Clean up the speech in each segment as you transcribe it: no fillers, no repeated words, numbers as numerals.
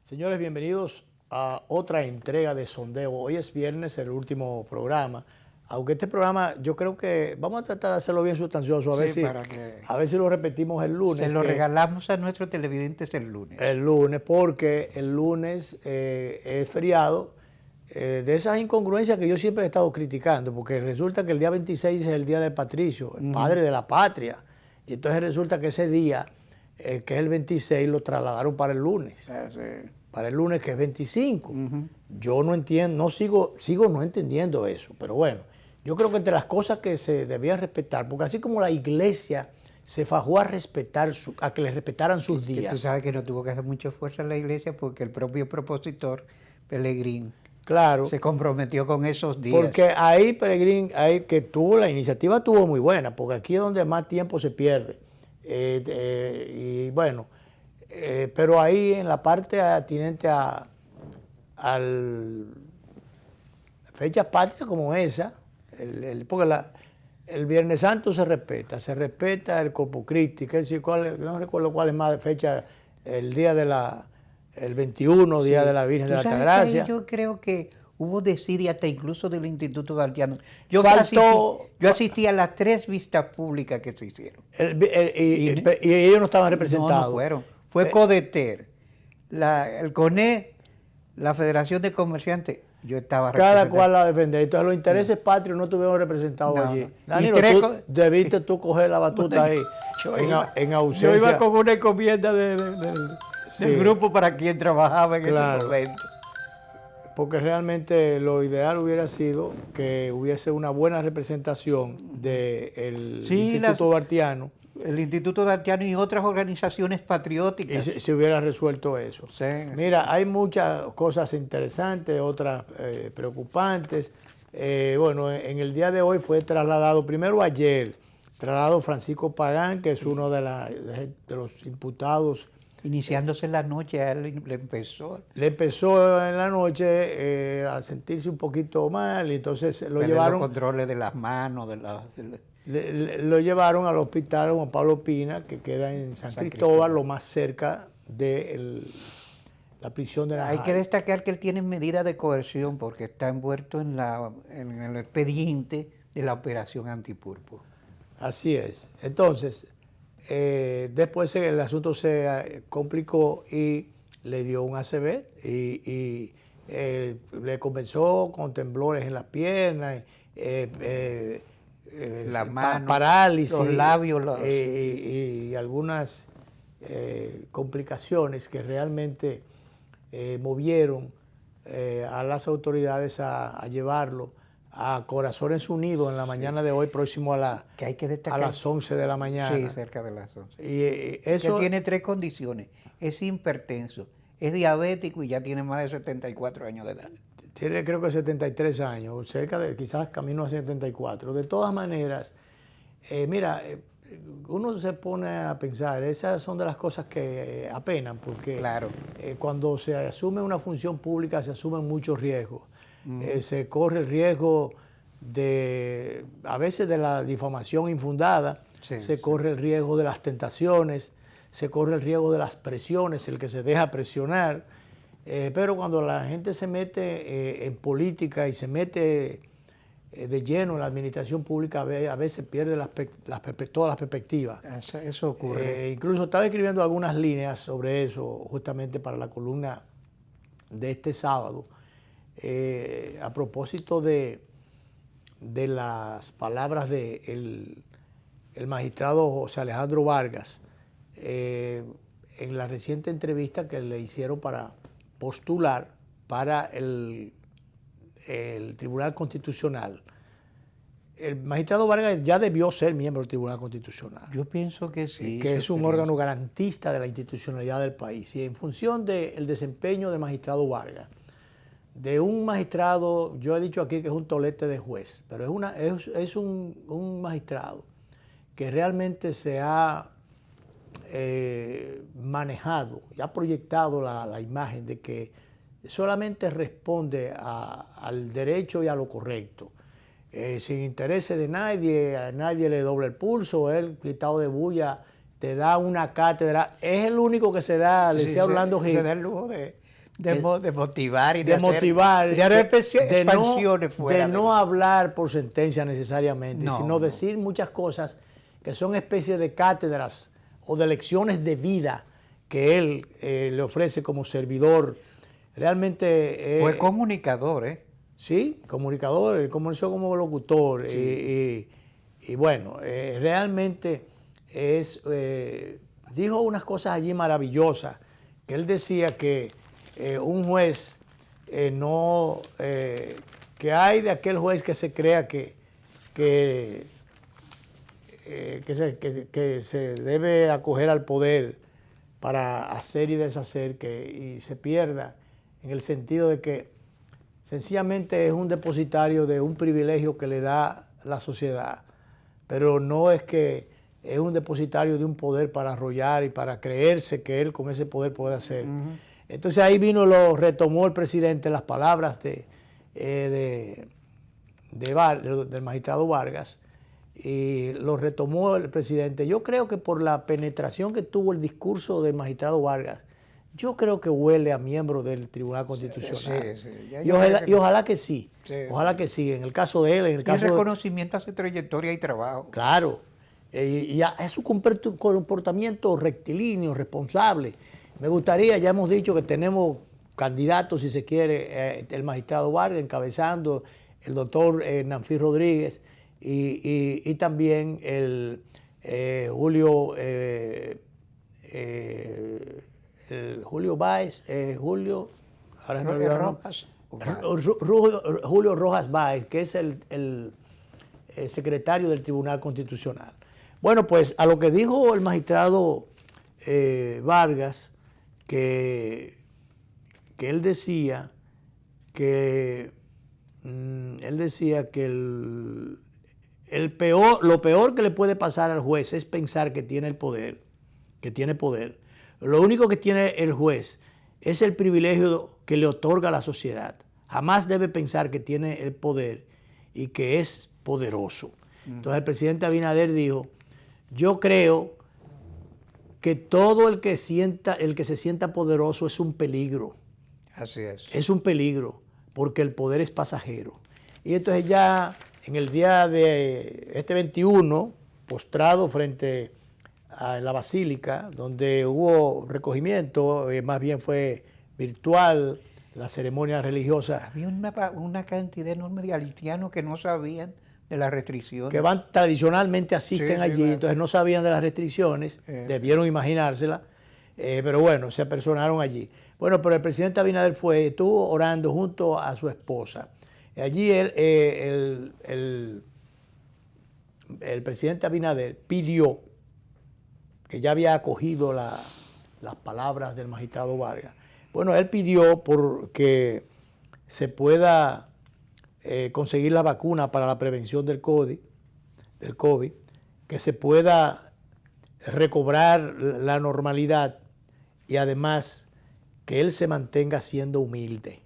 Señores, bienvenidos a otra entrega de Sondeo. Hoy es viernes, el último programa. Aunque este programa yo creo que vamos a tratar de hacerlo bien sustancioso, Sí, para que a ver si lo repetimos el lunes. se lo regalamos a nuestros televidentes el lunes. El lunes, porque el lunes es feriado. De esas incongruencias que yo siempre he estado criticando, porque resulta que el día 26 es el día del patricio, el padre de la patria. Y entonces resulta que ese día, que es el 26, lo trasladaron para el lunes. Sí. Para el lunes, que es 25. Yo no entiendo, sigo no entendiendo eso, pero bueno, yo creo que entre las cosas que se debían respetar, porque así como la iglesia se fajó a respetar, a que le respetaran sus días. Que tú sabes que no tuvo que hacer mucha fuerza en la iglesia porque el propio propositor, Pelegrín, claro, se comprometió con esos días. Porque ahí Pelegrín, la iniciativa tuvo muy buena, porque aquí es donde más tiempo se pierde. Y bueno, pero ahí en la parte atinente a fechas patrias como esa, porque el Viernes Santo se respeta el Corpus Christi, no recuerdo cuál es más fecha, el día el 21, Día de la Virgen de la Altagracia. Yo creo que hubo desidia hasta incluso del Instituto Galdiano. Yo asistí a las 3 vistas públicas que se hicieron. Y ellos no estaban representados. No fueron. Fue CODETER, el CONE, la Federación de Comerciantes. Yo estaba cada cual la defendía. Entonces los intereses patrios no estuvieron representados allí. Danilo, debiste tú coger la batuta ahí, en ausencia. Yo iba con una encomienda del grupo para quien trabajaba en ese momento. Porque realmente lo ideal hubiera sido que hubiese una buena representación del Instituto Duartiano. El Instituto Duartiano y otras organizaciones patrióticas. Y se hubiera resuelto eso. Sí. Mira, hay muchas cosas interesantes, otras preocupantes. Bueno, en el día de hoy fue trasladado, primero ayer, Francisco Pagán, que es uno de los imputados. Iniciándose en la noche, a él le empezó. Le empezó en la noche a sentirse un poquito mal, y entonces lo llevaron. Los controles de las manos, lo llevaron al hospital Juan Pablo Pina, que queda en San Cristóbal, lo más cerca de la prisión de Najayo. Hay que destacar que él tiene medidas de coerción porque está envuelto en el expediente de la operación Antipulpo. Así es. Entonces, después el asunto se complicó y le dio un ACV y le comenzó con temblores en las piernas, las manos, parálisis, los labios y algunas complicaciones que realmente movieron a las autoridades a llevarlo a Corazones Unidos en la mañana de hoy, próximo a las 11 de la mañana. Sí, cerca de las 11. Y eso, que tiene 3 condiciones. Es hipertenso, es diabético y ya tiene más de 74 años de edad. Tiene creo que 73 años, quizás camino a 74. De todas maneras, mira, uno se pone a pensar, esas son de las cosas que apenan, porque claro. Cuando se asume una función pública se asumen muchos riesgos. Se corre el riesgo a veces de la difamación infundada, corre el riesgo de las tentaciones, se corre el riesgo de las presiones, el que se deja presionar. Pero cuando la gente se mete en política y se mete de lleno en la administración pública, a veces pierde todas las perspectivas. Eso ocurre. Incluso estaba escribiendo algunas líneas sobre eso, justamente para la columna de este sábado, a propósito de las palabras del magistrado José Alejandro Vargas, en la reciente entrevista que le hicieron para postular para el Tribunal Constitucional. El magistrado Vargas ya debió ser miembro del Tribunal Constitucional. Yo pienso que sí. Que es un órgano garantista de la institucionalidad del país. Y en función del desempeño del magistrado Vargas, de un magistrado, yo he dicho aquí que es un tolete de juez, pero es un magistrado que realmente se ha manejado y ha proyectado la imagen de que solamente responde al derecho y a lo correcto, sin intereses de nadie, a nadie le dobla el pulso, él quitado de bulla te da una cátedra, es el único que se da, le decía Orlando Gil. Se da el lujo De motivar y de motivar, expansiones fuera. De no hablar por sentencia necesariamente, No, sino decir muchas cosas que son especies de cátedras o de lecciones de vida que él le ofrece como servidor. Realmente... fue comunicador, ¿eh? Sí, comunicador, él comenzó como locutor. Sí. Y bueno, realmente dijo unas cosas allí maravillosas, que él decía que un juez que hay de aquel juez que se crea que se debe acoger al poder para hacer y deshacer, y se pierda en el sentido de que sencillamente es un depositario de un privilegio que le da la sociedad, pero no es que es un depositario de un poder para arrollar y para creerse que él con ese poder puede hacer. Entonces ahí retomó el presidente las palabras del magistrado Vargas, y lo retomó el presidente. Yo creo que por la penetración que tuvo el discurso del magistrado Vargas, yo creo que huele a miembro del Tribunal Constitucional. Sí. Y ojalá que sí. Ojalá que sí. En el caso de él, en el caso... Y reconocimiento a su trayectoria y trabajo. Claro. Y a su comportamiento rectilíneo, responsable. Me gustaría, ya hemos dicho que tenemos candidatos, si se quiere, el magistrado Vargas encabezando, el doctor Nanfí Rodríguez y también el Julio Báez, Julio Rojas Báez, que es el secretario del Tribunal Constitucional. Bueno, pues a lo que dijo el magistrado Vargas, que él decía que lo peor que le puede pasar al juez es pensar que tiene el poder, que tiene poder. Lo único que tiene el juez es el privilegio que le otorga la sociedad. Jamás debe pensar que tiene el poder y que es poderoso. Entonces el presidente Abinader dijo: yo creo que todo el que se sienta poderoso es un peligro. Así es. Es un peligro, porque el poder es pasajero. Y entonces ya en el día de este 21, postrado frente a la Basílica, donde hubo recogimiento, más bien fue virtual la ceremonia religiosa. Había una cantidad enorme de haitianos que no sabían de las restricciones. Que tradicionalmente asisten allí, claro. Entonces no sabían de las restricciones, debieron imaginárselas, pero bueno, se apersonaron allí. Bueno, pero el presidente Abinader estuvo orando junto a su esposa. Allí el presidente Abinader pidió, que ya había acogido las palabras del magistrado Vargas. Bueno, él pidió que se pueda conseguir la vacuna para la prevención del COVID, que se pueda recobrar la normalidad y además que él se mantenga siendo humilde.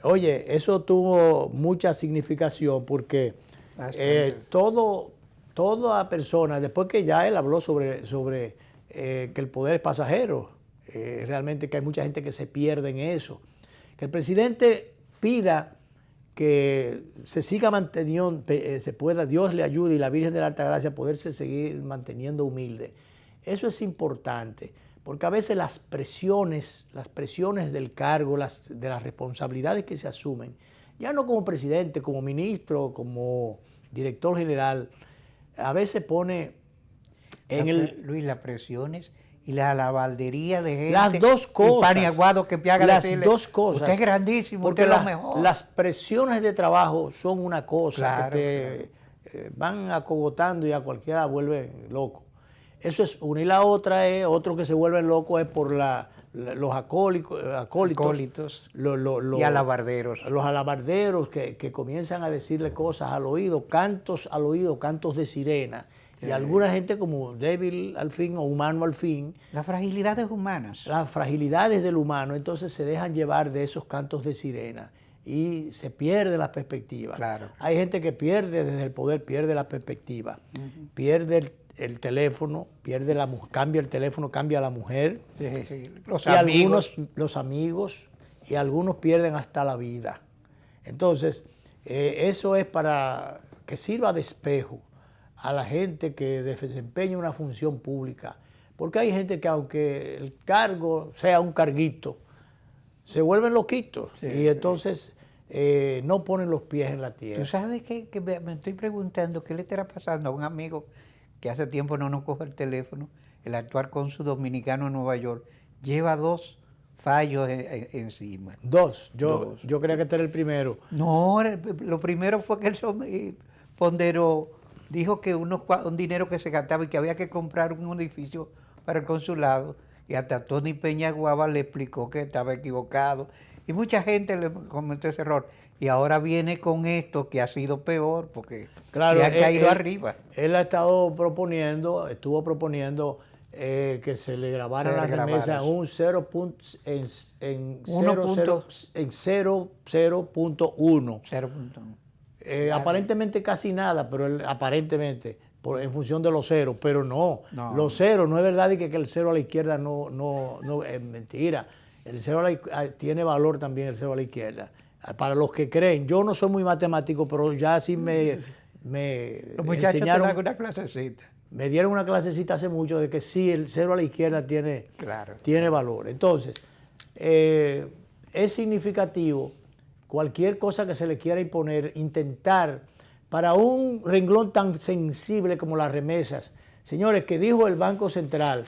Oye, eso tuvo mucha significación porque toda persona, después que ya él habló sobre que el poder es pasajero, realmente que hay mucha gente que se pierde en eso, que el presidente pida que se siga manteniendo, Dios le ayude y la Virgen de la Altagracia a poderse seguir manteniendo humilde. Eso es importante, porque a veces las presiones del cargo, de las responsabilidades que se asumen, ya no como presidente, como ministro, como director general, a veces pone Luis, las presiones y la alabardería de gente. Las dos cosas. Y pan y aguado que haga las decirle, dos cosas. Usted es grandísimo, porque usted es lo mejor. Las presiones de trabajo son una cosa, claro, que te van acogotando y a cualquiera vuelven loco. Eso es una. Y la otra es, otro que se vuelven locos es por los acólitos y alabarderos. Los alabarderos que comienzan a decirle cosas al oído, cantos de sirena. Y alguna gente como débil al fin o humano al fin. Las fragilidades humanas. Las fragilidades del humano, entonces se dejan llevar de esos cantos de sirena y se pierde la perspectiva. Claro. Hay gente que pierde desde el poder, pierde la perspectiva, pierde el teléfono, cambia el teléfono, cambia la mujer. Sí. Los amigos, y algunos pierden hasta la vida. Entonces, eso es para que sirva de espejo a la gente que desempeña una función pública. Porque hay gente que aunque el cargo sea un carguito, se vuelven loquitos. Y entonces no ponen los pies en la tierra. ¿Tú sabes que me estoy preguntando qué le estará pasando a un amigo que hace tiempo no nos coge el teléfono? El actual cónsul dominicano en Nueva York lleva 2 fallos encima. Dos. Yo creía que este era el primero. No, lo primero fue que él ponderó, dijo que un dinero que se gastaba y que había que comprar un edificio para el consulado, y hasta Tony Peña Guava le explicó que estaba equivocado. Y mucha gente le cometió ese error. Y ahora viene con esto que ha sido peor porque claro, le ha caído arriba. Él estuvo proponiendo que se le grabara la remesa en un 0.1. Aparentemente casi nada, pero aparentemente, en función de los ceros, pero no. Los ceros, no es verdad que el cero a la izquierda no es mentira. El cero tiene valor también, el cero a la izquierda. Para los que creen, yo no soy muy matemático, pero ya sí me los muchachos enseñaron, te dan una clasecita. Me dieron una clasecita hace mucho de que sí, el cero a la izquierda tiene valor. Entonces, es significativo cualquier cosa que se le quiera imponer, intentar para un renglón tan sensible como las remesas. Señores, que dijo el Banco Central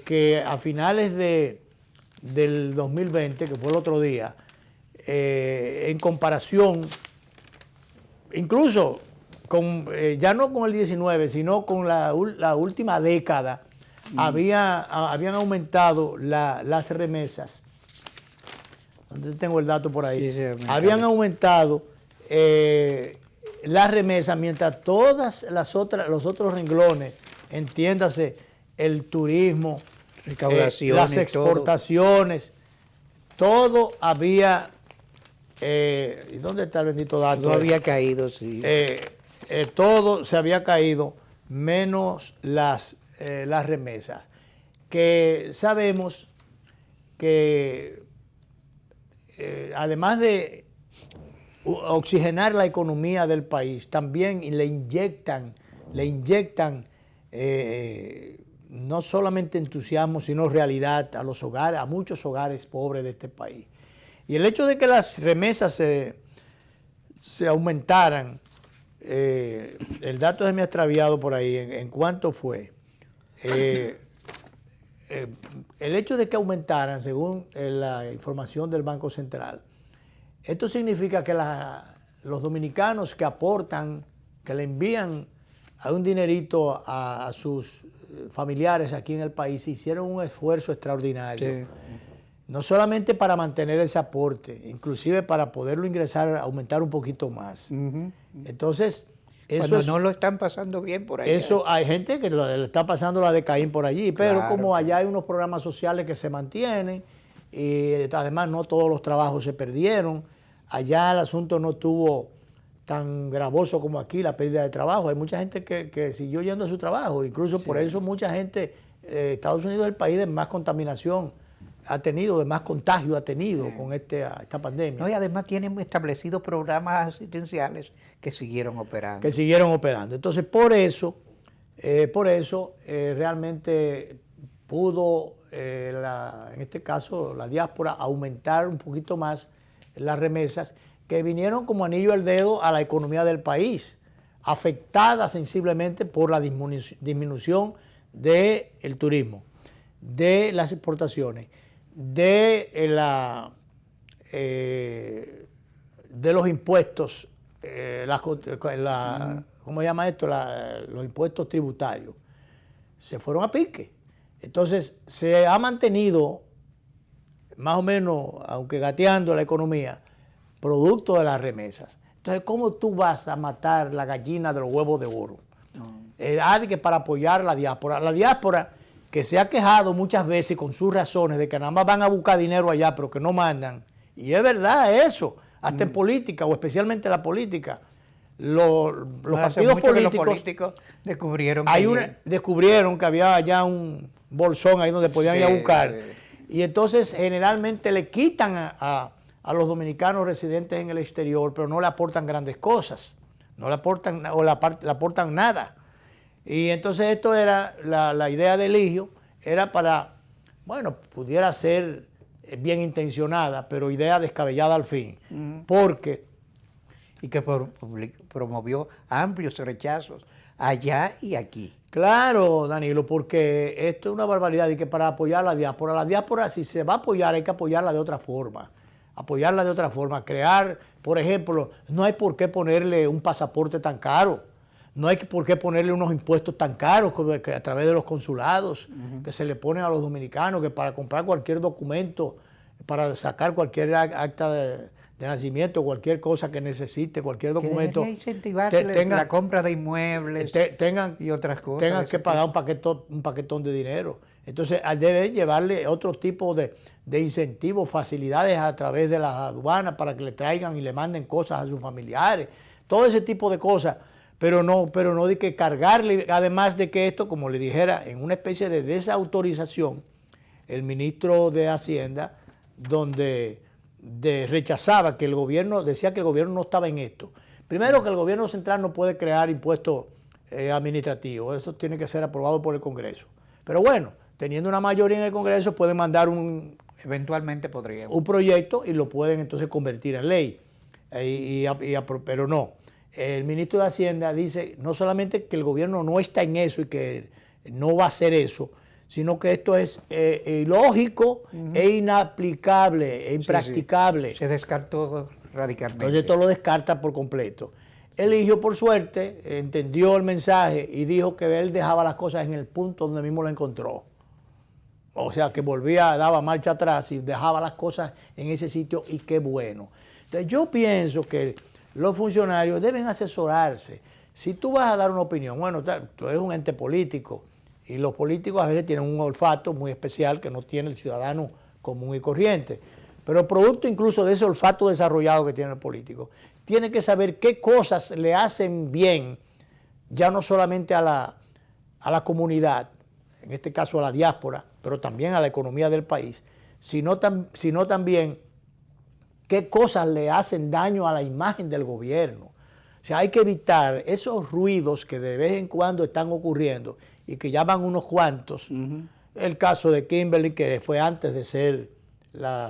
que a finales del 2020, que fue el otro día, en comparación, incluso ya no con el 19, sino con la última década, habían aumentado las remesas. ¿Dónde tengo el dato por ahí? Sí, habían aumentado las remesas, mientras todas los otros renglones, entiéndase, el turismo, las exportaciones, todo había... ¿y dónde está el bendito dato? Todo había caído, sí. Todo se había caído, menos las remesas. Que sabemos que además de oxigenar la economía del país, también le inyectan no solamente entusiasmo, sino realidad a los hogares, a muchos hogares pobres de este país. Y el hecho de que las remesas se aumentaran, el dato se me ha extraviado por ahí, en cuánto fue. El hecho de que aumentaran, según la información del Banco Central, esto significa que los dominicanos que aportan, que le envían a un dinerito a sus familiares aquí en el país, hicieron un esfuerzo extraordinario. Sí. No solamente para mantener ese aporte, inclusive para poderlo ingresar, aumentar un poquito más. Entonces, eso no lo están pasando bien por allá. Eso, hay gente que le está pasando la de Caín por allí, pero como allá hay unos programas sociales que se mantienen, y además no todos los trabajos se perdieron, allá el asunto no estuvo tan gravoso como aquí, la pérdida de trabajo. Hay mucha gente que siguió yendo a su trabajo, incluso por eso mucha gente, Estados Unidos es el país de más contaminación ha tenido, de más contagio ha tenido con esta pandemia. No, y además tienen establecidos programas asistenciales que siguieron operando. Entonces, por eso realmente pudo, en este caso, la diáspora, aumentar un poquito más las remesas que vinieron como anillo al dedo a la economía del país, afectada sensiblemente por la disminución del turismo, de las exportaciones, de los impuestos, ¿cómo se llama esto? Los impuestos tributarios. Se fueron a pique. Entonces, se ha mantenido, más o menos, aunque gateando la economía, producto de las remesas. Entonces, ¿cómo tú vas a matar la gallina de los huevos de oro? Que para apoyar a la diáspora, que se ha quejado muchas veces con sus razones de que nada más van a buscar dinero allá, pero que no mandan. Y es verdad eso, hasta en política, o especialmente en la política. los Hace partidos mucho que los políticos políticos descubrieron que descubrieron que había ya un bolsón ahí donde podían ir a buscar. Y entonces generalmente le quitan a los dominicanos residentes en el exterior, pero no le aportan grandes cosas, no le aportan o le aportan nada. Y entonces esto era, la idea de Eligio era para, bueno, pudiera ser bien intencionada, pero idea descabellada al fin, porque... Y que promovió amplios rechazos allá y aquí. Claro, Danilo, porque esto es una barbaridad y que para apoyar la diáspora, si se va a apoyar, hay que apoyarla de otra forma. Apoyarla de otra forma, crear, por ejemplo, no hay por qué ponerle un pasaporte tan caro, no hay por qué ponerle unos impuestos tan caros que a través de los consulados que se le ponen a los dominicanos, que para comprar cualquier documento, para sacar cualquier acta de nacimiento, cualquier cosa que necesite, cualquier documento. Que incentivar la compra de inmuebles y otras cosas. Tengan que pagar un paquetón de dinero. Entonces debe llevarle otro tipo de incentivos, facilidades a través de las aduanas para que le traigan y le manden cosas a sus familiares. Todo ese tipo de cosas, pero no de que cargarle, además de que esto, como le dijera, en una especie de desautorización, el ministro de Hacienda, donde rechazaba que el gobierno, decía que el gobierno no estaba en esto. Primero, que el gobierno central no puede crear impuestos administrativos, eso tiene que ser aprobado por el Congreso. Pero bueno, teniendo una mayoría en el Congreso, pueden mandar eventualmente podríamos un proyecto y lo pueden entonces convertir en ley. Pero no, el ministro de Hacienda dice no solamente que el gobierno no está en eso y que no va a hacer eso, sino que esto es ilógico e inaplicable, e impracticable. Se descartó radicalmente. Entonces esto lo descarta por completo. Eligio, por suerte, entendió el mensaje y dijo que él dejaba las cosas en el punto donde mismo lo encontró. O sea, que daba marcha atrás y dejaba las cosas en ese sitio, y qué bueno. Entonces yo pienso que los funcionarios deben asesorarse. Si tú vas a dar una opinión, bueno, tú eres un ente político, y los políticos a veces tienen un olfato muy especial que no tiene el ciudadano común y corriente. Pero producto incluso de ese olfato desarrollado que tiene el político, tiene que saber qué cosas le hacen bien, ya no solamente a la comunidad, en este caso a la diáspora, pero también a la economía del país, sino también qué cosas le hacen daño a la imagen del gobierno. O sea, hay que evitar esos ruidos que de vez en cuando están ocurriendo y que ya van unos cuantos. El caso de Kimberly, que fue antes de ser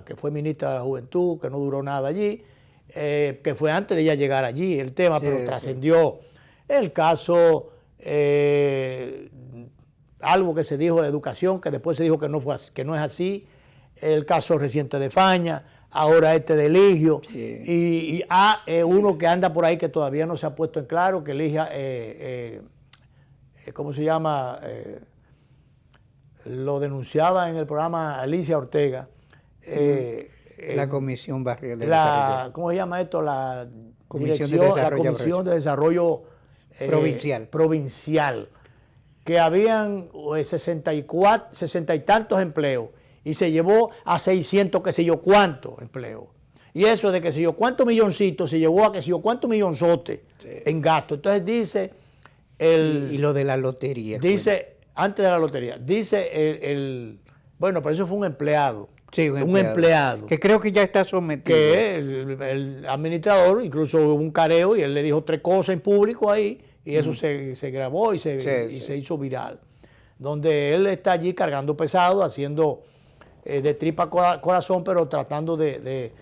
que fue ministra de la Juventud, que no duró nada allí, que fue antes de ella llegar allí el tema, pero trascendió. El caso, algo que se dijo de educación, que después se dijo que no es así. El caso reciente de Faña, ahora este de Eligio, y uno que anda por ahí que todavía no se ha puesto en claro, que Eligio, ¿cómo se llama? Lo denunciaba en el programa Alicia Ortega. La Comisión Barrial de Desarrollo. ¿Cómo se llama esto? La Comisión de Desarrollo Provincial, que habían 60 y tantos empleos y se llevó a 600 qué sé yo cuántos empleos. Y eso de que sé yo cuántos milloncitos se llevó a que sé yo cuántos millonzotes en gasto. Entonces dice... y lo de la lotería. Dice, antes de la lotería, dice bueno, pero eso fue un empleado. Sí, un empleado. Que creo que ya está sometido. Que el administrador, incluso hubo un careo y él le dijo 3 cosas en público ahí, y eso se grabó y se hizo viral. Donde él está allí cargando pesado, haciendo de tripa corazón, pero tratando de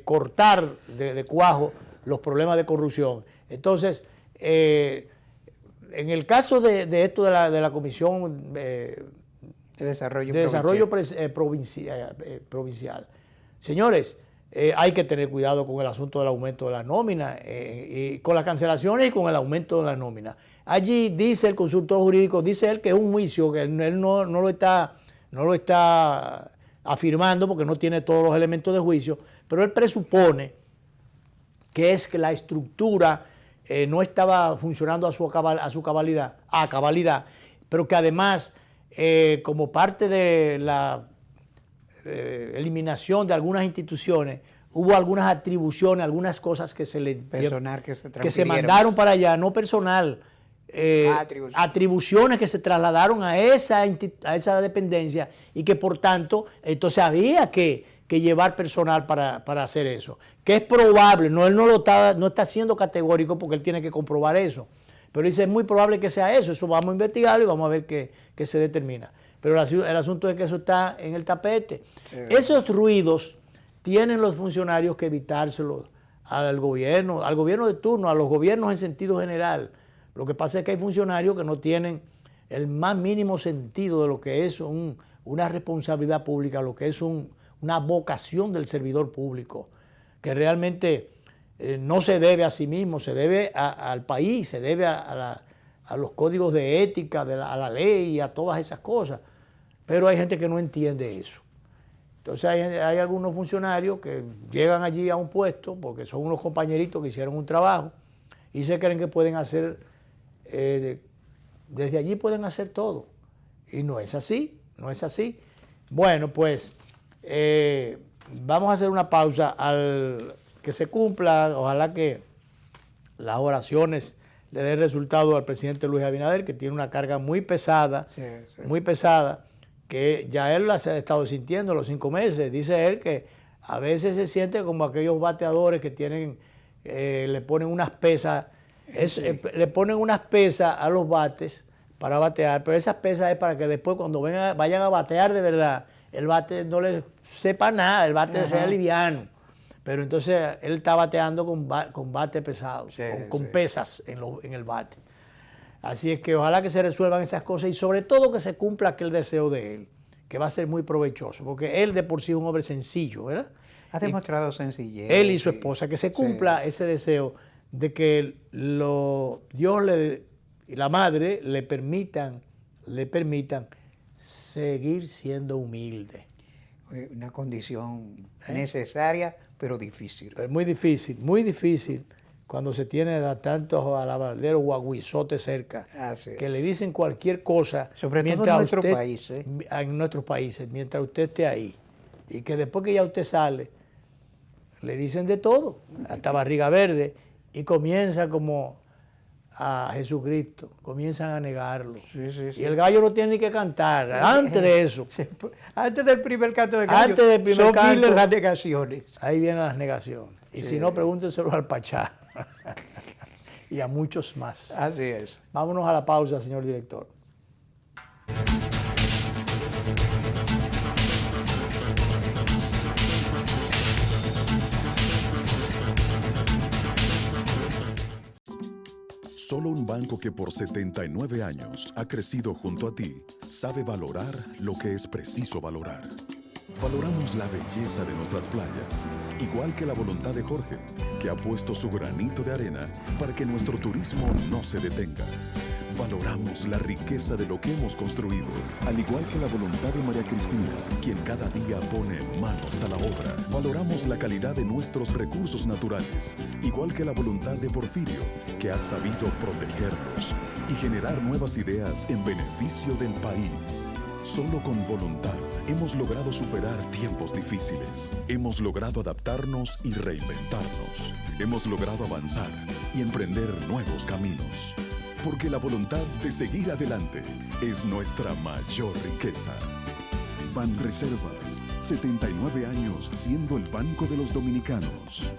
cortar de cuajo los problemas de corrupción. Entonces, en el caso de esto de la Comisión de Desarrollo Provincial, señores, hay que tener cuidado con el asunto del aumento de la nómina, y con las cancelaciones y con el aumento de la nómina. Allí dice el consultor jurídico, dice él que es un juicio, que él no lo está afirmando porque no tiene todos los elementos de juicio, pero él presupone que es que la estructura no estaba funcionando a cabalidad, pero que además, como parte de la eliminación de algunas instituciones, hubo algunas atribuciones, algunas cosas que se le Personal que se que se mandaron para allá, no personal, atribuciones que se trasladaron a esa dependencia y que por tanto entonces había que llevar personal para hacer eso. Que es probable, él no está siendo categórico porque él tiene que comprobar eso, pero dice es muy probable que sea eso vamos a investigarlo y vamos a ver qué se determina. Pero el asunto es que eso está en el tapete. Sí. Esos ruidos tienen los funcionarios que evitárselos al gobierno de turno, a los gobiernos en sentido general. Lo que pasa es que hay funcionarios que no tienen el más mínimo sentido de lo que es una responsabilidad pública, lo que es una vocación del servidor público, que realmente no se debe a sí mismo, se debe al país, se debe a los códigos de ética, a la ley y a todas esas cosas. Pero hay gente que no entiende eso. Entonces hay algunos funcionarios que llegan allí a un puesto porque son unos compañeritos que hicieron un trabajo y se creen que pueden hacer, desde allí pueden hacer todo. Y no es así, no es así. Bueno, pues vamos a hacer una pausa al que se cumpla, ojalá que las oraciones le den resultado al presidente Luis Abinader, que tiene una carga muy pesada, muy pesada, que ya él las ha estado sintiendo los 5 meses. Dice él que a veces se siente como aquellos bateadores que tienen, le ponen unas pesas, le ponen unas pesas a los bates para batear, pero esas pesas es para que después cuando vayan a batear de verdad, el bate no les sepa nada, el bate sea liviano. Pero entonces él está bateando con bate pesado, con pesas en el bate. Así es que ojalá que se resuelvan esas cosas y sobre todo que se cumpla aquel deseo de él, que va a ser muy provechoso, porque él de por sí es un hombre sencillo, ¿verdad? Ha demostrado sencillez. Él y su esposa, que se cumpla ese deseo de que Dios y la madre le permitan seguir siendo humilde. Una condición necesaria, pero difícil. Pero muy difícil cuando se tiene a tantos alabarderos guaguizotes cerca, que le dicen cualquier cosa. Sobre todo en nuestros países. En nuestros países, mientras usted esté ahí. Y que después que ya usted sale, le dicen de todo, hasta barriga verde, y comienza como a Jesucristo, comienzan a negarlo. Y el gallo no tiene ni que cantar, antes de eso. Antes del primer canto del gallo, antes del primer canto, miles las negaciones. Ahí vienen las negaciones. Y si no, pregúntenselo al Pachá. Y a muchos más. Así es. Vámonos a la pausa, señor director. Solo un banco que por 79 años ha crecido junto a ti sabe valorar lo que es preciso valorar. Valoramos la belleza de nuestras playas, igual que la voluntad de Jorge, que ha puesto su granito de arena para que nuestro turismo no se detenga. Valoramos la riqueza de lo que hemos construido, al igual que la voluntad de María Cristina, quien cada día pone manos a la obra. Valoramos la calidad de nuestros recursos naturales, igual que la voluntad de Porfirio, que ha sabido protegerlos y generar nuevas ideas en beneficio del país. Solo con voluntad hemos logrado superar tiempos difíciles. Hemos logrado adaptarnos y reinventarnos. Hemos logrado avanzar y emprender nuevos caminos. Porque la voluntad de seguir adelante es nuestra mayor riqueza. Banreservas, 79 años siendo el banco de los dominicanos.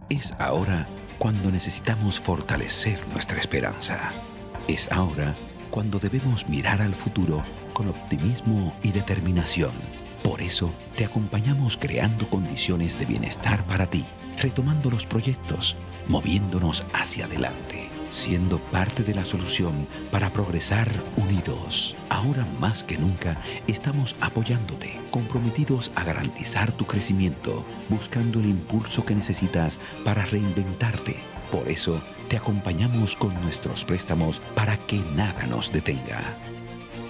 Es ahora cuando necesitamos fortalecer nuestra esperanza. Es ahora cuando debemos mirar al futuro con optimismo y determinación. Por eso te acompañamos creando condiciones de bienestar para ti, retomando los proyectos, moviéndonos hacia adelante, siendo parte de la solución para progresar unidos. Ahora más que nunca estamos apoyándote, comprometidos a garantizar tu crecimiento, buscando el impulso que necesitas para reinventarte. Por eso te acompañamos con nuestros préstamos para que nada nos detenga.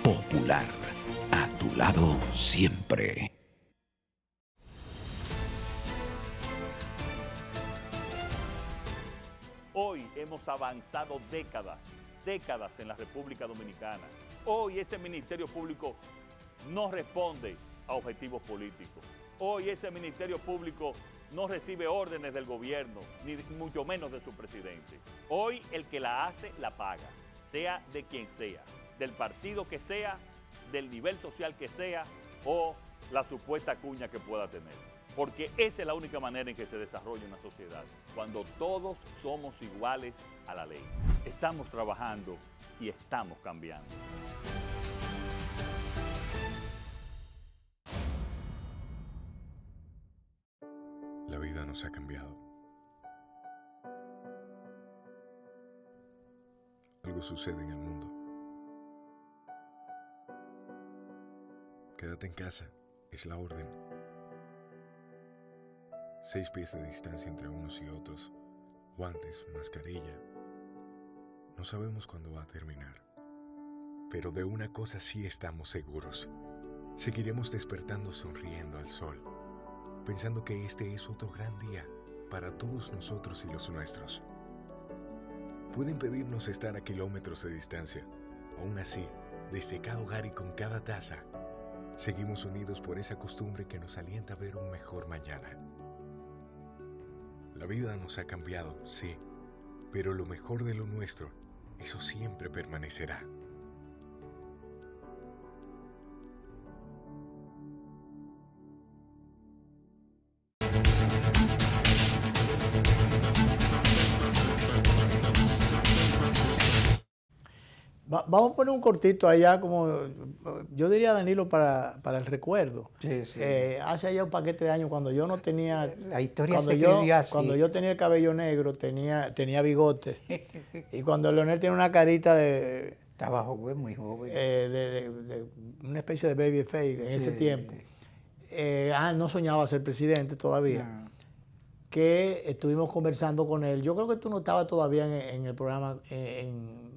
Popular, a tu lado siempre. Hoy hemos avanzado décadas en la República Dominicana. Hoy ese Ministerio Público no responde a objetivos políticos. Hoy ese Ministerio Público no recibe órdenes del gobierno, ni mucho menos de su presidente. Hoy el que la hace, la paga, sea de quien sea, del partido que sea, del nivel social que sea o la supuesta cuña que pueda tener. Porque esa es la única manera en que se desarrolla una sociedad, cuando todos somos iguales a la ley. Estamos trabajando y estamos cambiando. La vida nos ha cambiado. Algo sucede en el mundo. Quédate en casa, es la orden. 6 pies de distancia entre unos y otros, guantes, mascarilla. No sabemos cuándo va a terminar. Pero de una cosa sí estamos seguros. Seguiremos despertando sonriendo al sol, pensando que este es otro gran día para todos nosotros y los nuestros. Pueden pedirnos estar a kilómetros de distancia. Aún así, desde cada hogar y con cada taza, seguimos unidos por esa costumbre que nos alienta a ver un mejor mañana. La vida nos ha cambiado, sí, pero lo mejor de lo nuestro, eso siempre permanecerá. Vamos a poner un cortito allá, como yo diría, Danilo, para el recuerdo. Sí, sí. Hace allá un paquete de años, cuando yo no tenía... La historia cuando se yo, escribió así. Cuando yo tenía el cabello negro, tenía bigote. Y cuando Leonel tiene una carita de... Estaba joven, muy joven. de una especie de baby face en ese tiempo. No soñaba ser presidente todavía. No. Que estuvimos conversando con él. Yo creo que tú no estabas todavía en el programa,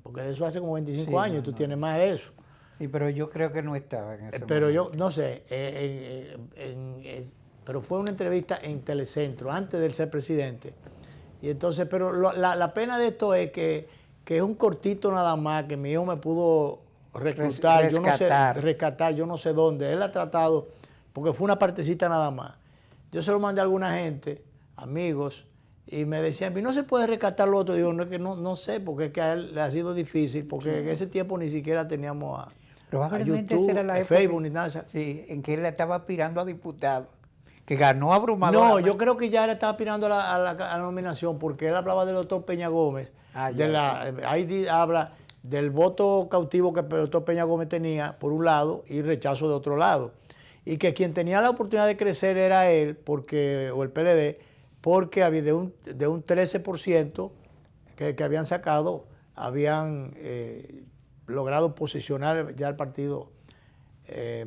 porque de eso hace como 25 Sí, años, no, tú no. tienes más de eso. Sí, pero yo creo que no estaba en ese Pero yo, momento. no sé, pero fue una entrevista en Telecentro, antes de él ser presidente. Y entonces, pero la pena de esto es que es un cortito nada más, que mi hijo me pudo reclutar, rescatar, yo no sé dónde. Él ha tratado, porque fue una partecita nada más. Yo se lo mandé a alguna gente, amigos, y me decían, no se puede rescatar lo otro. Digo, no, es que no sé, porque es que a él le ha sido difícil, porque en ese tiempo ni siquiera teníamos a Probablemente YouTube, esa era la época Facebook, ni nada. Sí, en que él estaba aspirando a diputado, que ganó abrumador. No, yo creo que ya él estaba aspirando a la nominación, porque él hablaba del doctor Peña Gómez. Ahí habla del voto cautivo que el doctor Peña Gómez tenía, por un lado, y rechazo de otro lado. Y que quien tenía la oportunidad de crecer era él, o el PLD, porque había de un 13% que habían sacado, habían logrado posicionar ya el partido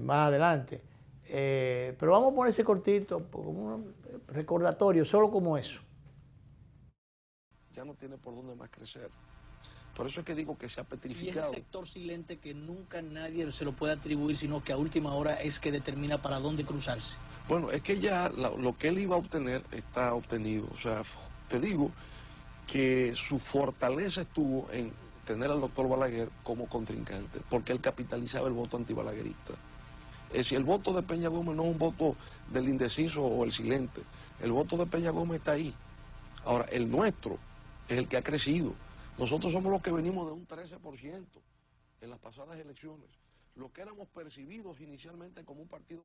más adelante. Pero vamos a poner ese cortito como un recordatorio, solo como eso. Ya no tiene por dónde más crecer. Por eso es que digo que se ha Y petrificado. ese sector silente que nunca nadie se lo puede atribuir, sino que a última hora es que determina para dónde cruzarse. Bueno, es que ya lo que él iba a obtener está obtenido. O sea, te digo que su fortaleza estuvo en tener al doctor Balaguer como contrincante, porque él capitalizaba el voto antibalaguerista. Es decir, el voto de Peña Gómez no es un voto del indeciso o el silente. El voto de Peña Gómez está ahí. Ahora, el nuestro es el que ha crecido. Nosotros somos los que venimos de un 13% en las pasadas elecciones. Lo que éramos percibidos inicialmente como un partido...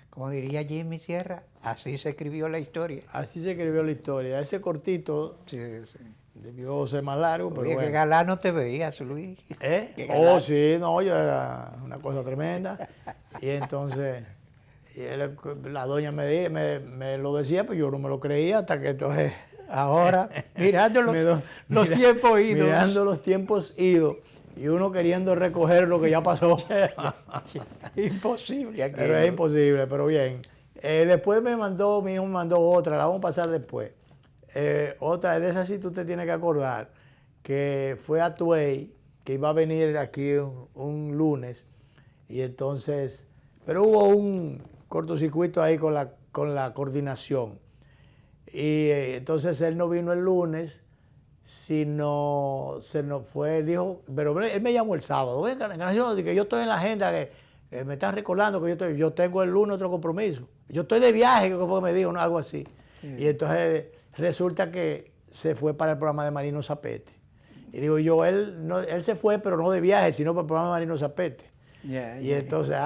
Como diría Jimmy Sierra, así se escribió la historia. Así se escribió la historia. Ese cortito Sí, sí. debió ser más largo, pero Oye, bueno. qué galán no te veías, Luis. Qué Oh, galán. sí, no, yo era una cosa tremenda. Y entonces, la doña me lo decía, pero yo no me lo creía hasta que entonces... Ahora, mirando los Mira- tiempos idos. Mirando los tiempos idos. Y uno queriendo recoger lo que ya pasó. Imposible aquí. Pero es imposible, pero bien. Después mi hijo me mandó otra, la vamos a pasar después. Otra, de esas sí tú te tienes que acordar, que fue a Tuey, que iba a venir aquí un lunes, y entonces, pero hubo un cortocircuito ahí con la coordinación. Y entonces él no vino el lunes, sino se nos fue, dijo, pero él me llamó el sábado, venga, que yo estoy en la agenda, me están recordando que yo tengo el lunes otro compromiso. Yo estoy de viaje, que fue que me dijo, ¿no? Algo así. Sí. Y entonces resulta que se fue para el programa de Marino Zapete. Y digo yo, él se fue, pero no de viaje, sino para el programa de Marino Zapete. Y entonces,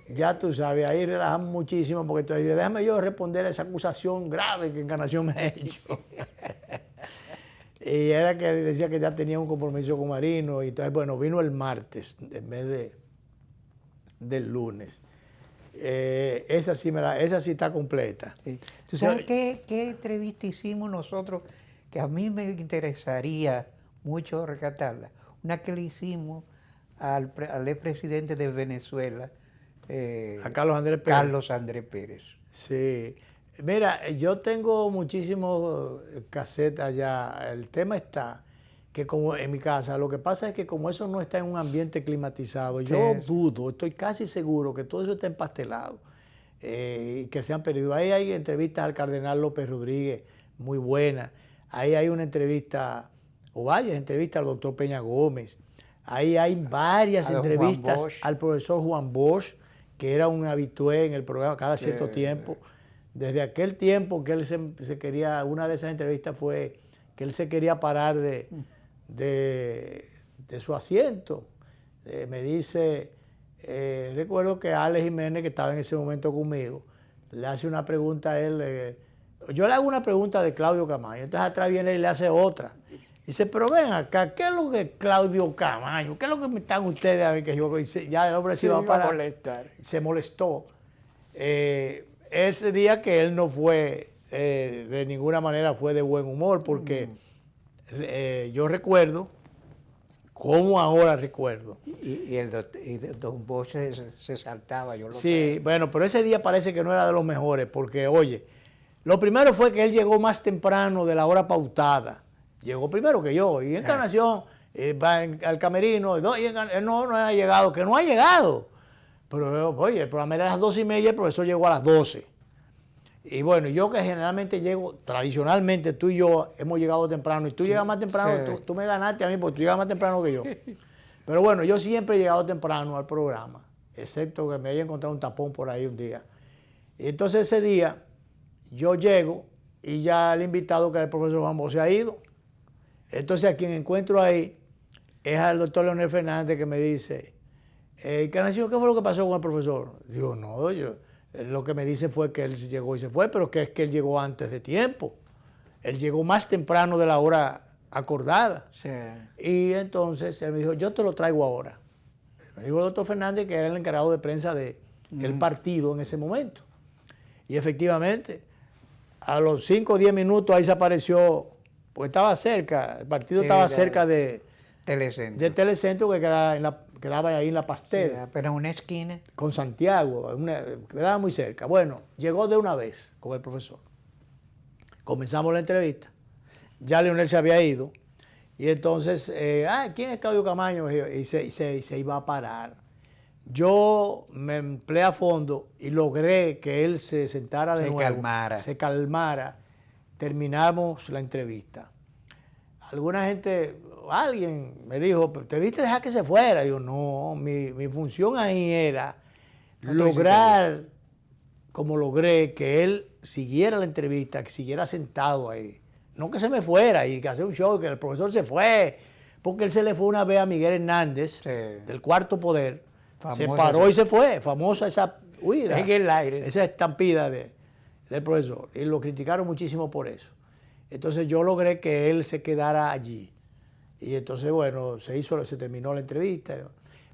ya tú sabes, ahí relajamos muchísimo, porque entonces déjame yo responder a esa acusación grave que Encarnación me ha hecho. Y era que decía que ya tenía un compromiso con Marino, y entonces, bueno, vino el martes en vez del lunes. Esa sí está completa. Sí. ¿Tú sabes qué entrevista hicimos nosotros que a mí me interesaría mucho rescatarla? Una que le hicimos al expresidente de Venezuela, a Carlos Andrés Pérez. Carlos Andrés Pérez. Sí. Mira, yo tengo muchísimos casetas allá. El tema está que como en mi casa, lo que pasa es que como eso no está en un ambiente climatizado, yo dudo, estoy casi seguro que todo eso está empastelado y que se han perdido. Ahí hay entrevistas al cardenal López Rodríguez muy buenas. Ahí hay una entrevista, o varias entrevistas al doctor Peña Gómez. Ahí hay varias entrevistas al profesor Juan Bosch, que era un habitué en el programa cada cierto tiempo. Desde aquel tiempo que él se quería, una de esas entrevistas fue que él se quería parar de su asiento. Me dice, recuerdo que Alex Jiménez, que estaba en ese momento conmigo, le hace una pregunta a él. Yo le hago una pregunta de Claudio Camaño, entonces atrás viene y le hace otra. Dice, pero ven acá, ¿qué es lo que Claudio Camaño? ¿Qué es lo que me están ustedes a ver que yo? Ya el hombre se iba a parar. Se molestó. Ese día que él no fue, de ninguna manera fue de buen humor, porque yo recuerdo, como ahora recuerdo. Y don Bosch se saltaba, yo lo sé. Sí, bueno, pero ese día parece que no era de los mejores, porque, oye, lo primero fue que él llegó más temprano de la hora pautada. Llegó primero que yo, y Encarnación va al camerino, y él no ha llegado, que no ha llegado. Pero, oye, el programa era a las 12:30, el profesor llegó a las 12. Y bueno, yo que generalmente llego, tradicionalmente tú y yo hemos llegado temprano, y tú llegas más temprano, tú me ganaste a mí porque tú llegas más temprano que yo. Pero bueno, yo siempre he llegado temprano al programa, excepto que me haya encontrado un tapón por ahí un día. Y entonces ese día yo llego y ya el invitado, que era el profesor Juan Bosch, se ha ido. Entonces a quien encuentro ahí es al doctor Leonel Fernández, que me dice, Encarnación, ¿qué fue lo que pasó con el profesor? Digo, no, lo que me dice fue que él llegó y se fue, pero que es que él llegó antes de tiempo. Él llegó más temprano de la hora acordada. Sí. Y entonces él me dijo, yo te lo traigo ahora. Me dijo el doctor Fernández, que era el encargado de prensa del partido en ese momento. Y efectivamente, a los 5 o 10 minutos ahí se apareció, porque estaba cerca, el partido estaba cerca de Telecentro, que quedaba ahí en la Pastel. Sí, pero en una esquina. Con Santiago, quedaba muy cerca. Bueno, llegó de una vez con el profesor. Comenzamos la entrevista. Ya Leonel se había ido. Y entonces, ¿quién es Claudio Camaño? Y se iba a parar. Yo me empleé a fondo y logré que él se sentara de nuevo. Se calmara. Terminamos la entrevista. Alguna gente, alguien me dijo, ¿te viste dejar que se fuera? Digo, no, mi función ahí era lograr, como logré, que él siguiera la entrevista, que siguiera sentado ahí. No que se me fuera y que hacer un show, que el profesor se fue, porque él se le fue una vez a Miguel Hernández, del Cuarto Poder, se paró y se fue, famosa esa huida, en el aire, esa estampida del profesor, y lo criticaron muchísimo por eso. Entonces yo logré que él se quedara allí. Y entonces, bueno, se terminó la entrevista.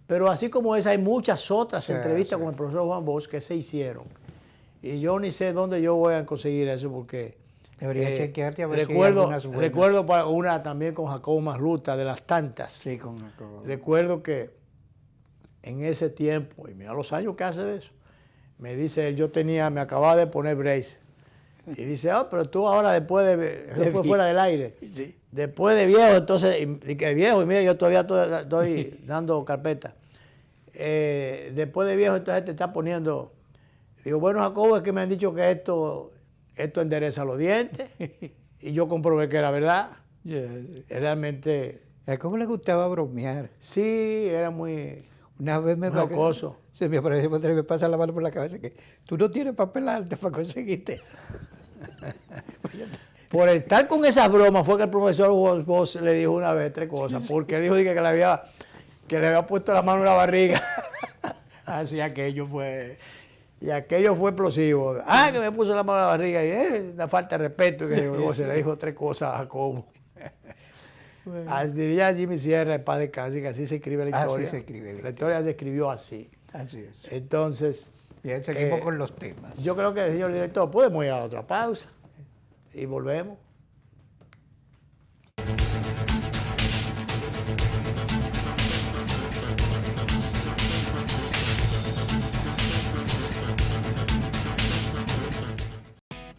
Pero así como esa, hay muchas otras entrevistas con el profesor Juan Bosch que se hicieron. Y yo ni sé dónde yo voy a conseguir eso, porque debería chequearte a ver recuerdo una también con Jacobo Masluta, de las tantas. Sí, con Jacobo. Recuerdo que en ese tiempo, y mira los años que hace de eso, me dice él, me acababa de poner brace. Y dice, pero tú ahora después eso fue fuera del aire. Sí. Después de viejo, entonces, y que viejo, y mira, yo todavía estoy dando carpeta. Después de viejo, entonces te está poniendo. Digo, bueno, Jacobo, es que me han dicho que esto endereza los dientes. Y yo comprobé que era verdad. Realmente. ¿A cómo le gustaba bromear? Sí, era muy. Una vez me Jocoso. se me apareció otra vez, me pasa la mano por la cabeza que tú no tienes papel alto para conseguirte. Por estar con esas bromas fue que el profesor Bosch le dijo una vez 3 cosas, porque él dijo que le había puesto la mano en la barriga. Así aquello fue. Y aquello fue explosivo. Ah, que me puso la mano en la barriga y una falta de respeto. Que se le dijo 3 cosas a Jacobo. Bueno. Así diría Jimmy Sierra, en paz descanse, que así se escribe la historia. Así se escribe la historia se escribió así. Así es. Entonces. Bien, seguimos con los temas. Yo creo que, señor director, podemos ir a otra pausa y volvemos.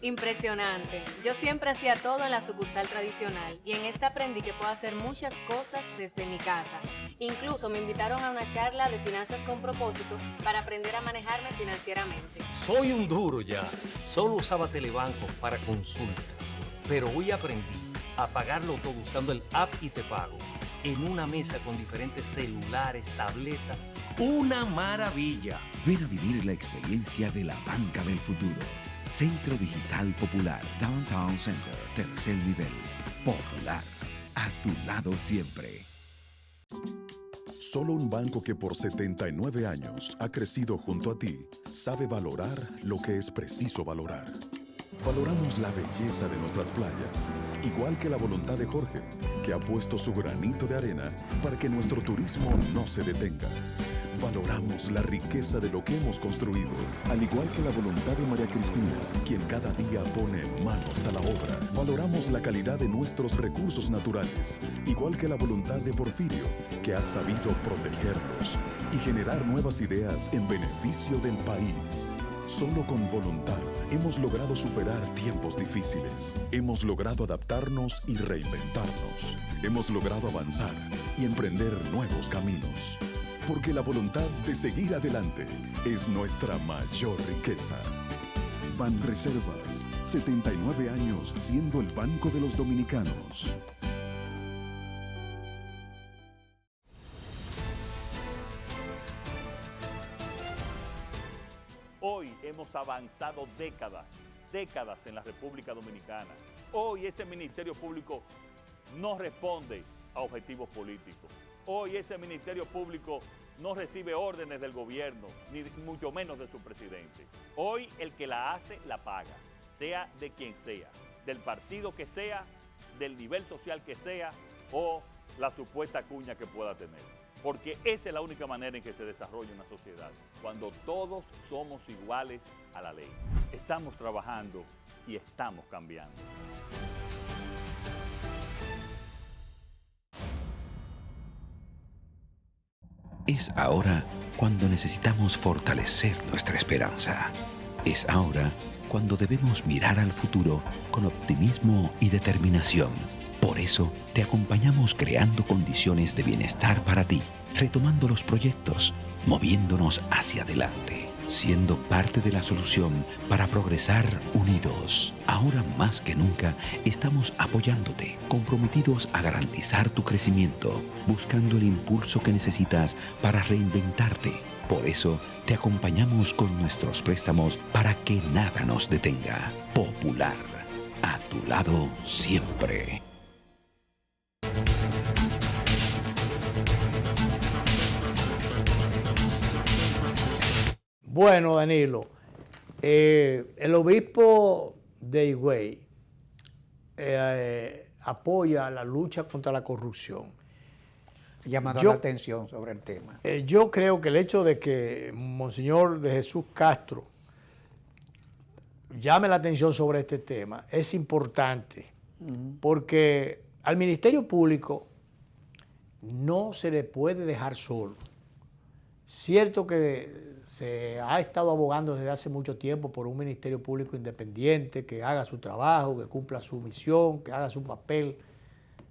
Impresionante. Yo siempre hacía todo en la sucursal tradicional y en esta aprendí que puedo hacer muchas cosas desde mi casa. Incluso me invitaron a una charla de finanzas con propósito para aprender a manejarme financieramente. Soy un duro ya. Solo usaba Telebanco para consultas. Pero hoy aprendí a pagarlo todo usando el app y te pago. En una mesa con diferentes celulares, tabletas. ¡Una maravilla! Ven a vivir la experiencia de la banca del futuro. Centro Digital Popular, Downtown Center, tercer nivel. Popular, a tu lado siempre. Solo un banco que por 79 años ha crecido junto a ti sabe valorar lo que es preciso valorar. Valoramos la belleza de nuestras playas, igual que la voluntad de Jorge, que ha puesto su granito de arena para que nuestro turismo no se detenga. Valoramos la riqueza de lo que hemos construido, al igual que la voluntad de María Cristina, quien cada día pone manos a la obra. Valoramos la calidad de nuestros recursos naturales, igual que la voluntad de Porfirio, que ha sabido protegerlos y generar nuevas ideas en beneficio del país. Solo con voluntad hemos logrado superar tiempos difíciles. Hemos logrado adaptarnos y reinventarnos. Hemos logrado avanzar y emprender nuevos caminos. Porque la voluntad de seguir adelante es nuestra mayor riqueza. Banreservas, 79 años siendo el banco de los dominicanos. Hoy hemos avanzado décadas en la República Dominicana. Hoy ese Ministerio Público no responde a objetivos políticos. Hoy ese Ministerio Público no recibe órdenes del gobierno, ni mucho menos de su presidente. Hoy el que la hace, la paga, sea de quien sea, del partido que sea, del nivel social que sea o la supuesta cuña que pueda tener. Porque esa es la única manera en que se desarrolla una sociedad, cuando todos somos iguales a la ley. Estamos trabajando y estamos cambiando. Es ahora cuando necesitamos fortalecer nuestra esperanza. Es ahora cuando debemos mirar al futuro con optimismo y determinación. Por eso te acompañamos creando condiciones de bienestar para ti, retomando los proyectos, moviéndonos hacia adelante, siendo parte de la solución para progresar unidos. Ahora más que nunca estamos apoyándote, comprometidos a garantizar tu crecimiento, buscando el impulso que necesitas para reinventarte. Por eso te acompañamos con nuestros préstamos para que nada nos detenga. Popular, a tu lado siempre. Bueno, Danilo, el obispo de Higüey apoya la lucha contra la corrupción. Llamando la atención sobre el tema. Yo creo que el hecho de que Monseñor de Jesús Castro llame la atención sobre este tema es importante, porque al Ministerio Público no se le puede dejar solo. Cierto que se ha estado abogando desde hace mucho tiempo por un Ministerio Público independiente que haga su trabajo, que cumpla su misión, que haga su papel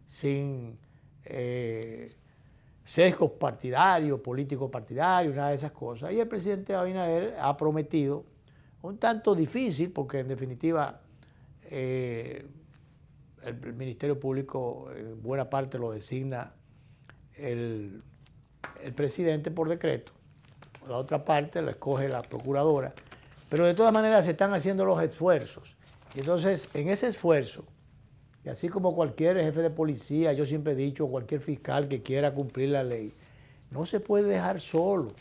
sin sesgos partidarios, políticos partidarios, nada de esas cosas. Y el presidente Abinader ha prometido, un tanto difícil, porque en definitiva el Ministerio Público en buena parte lo designa el el presidente por decreto, la otra parte la escoge la procuradora, pero de todas maneras se están haciendo los esfuerzos. Y entonces, en ese esfuerzo, y así como cualquier jefe de policía, yo siempre he dicho, cualquier fiscal que quiera cumplir la ley, no se puede dejar solo,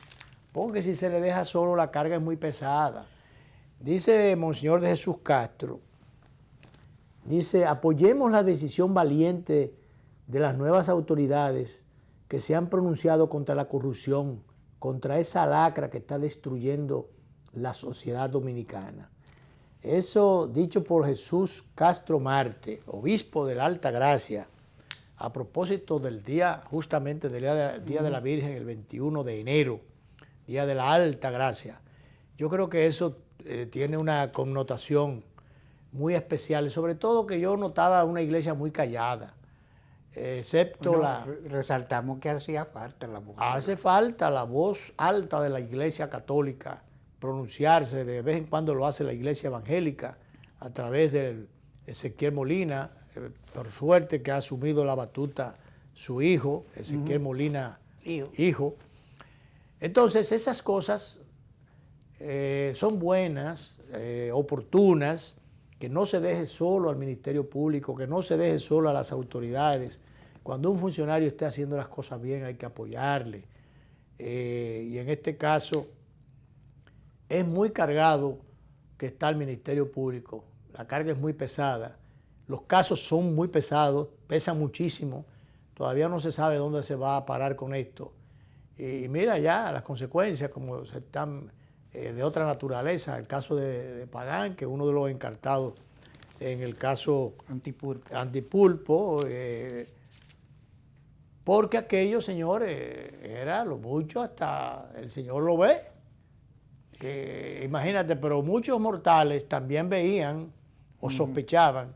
porque si se le deja solo la carga es muy pesada. Dice Monseñor de Jesús Castro, dice, apoyemos la decisión valiente de las nuevas autoridades que se han pronunciado contra la corrupción, contra esa lacra que está destruyendo la sociedad dominicana. Eso dicho por Jesús Castro Marte, obispo de la Alta Gracia, a propósito del día, justamente del Día de la Virgen, el 21 de enero, Día de la Alta Gracia. Yo creo que eso tiene una connotación muy especial, sobre todo que yo notaba una iglesia muy callada, excepto resaltamos que hacía falta la mujer. Hace falta la voz alta de la iglesia católica, pronunciarse, de vez en cuando lo hace la iglesia evangélica, a través de Ezequiel Molina, por suerte que ha asumido la batuta su hijo, Ezequiel Molina, hijo. Entonces esas cosas son buenas, oportunas, que no se deje solo al Ministerio Público, que no se deje solo a las autoridades. Cuando un funcionario esté haciendo las cosas bien hay que apoyarle. Y en este caso es muy cargado que está el Ministerio Público. La carga es muy pesada. Los casos son muy pesados, pesan muchísimo. Todavía no se sabe dónde se va a parar con esto. Y mira ya las consecuencias, como se están de otra naturaleza. El caso de Pagán, que es uno de los encartados en el caso Antipulpo, porque aquello, señores, era lo mucho hasta el Señor lo ve. Que, imagínate, pero muchos mortales también veían o sospechaban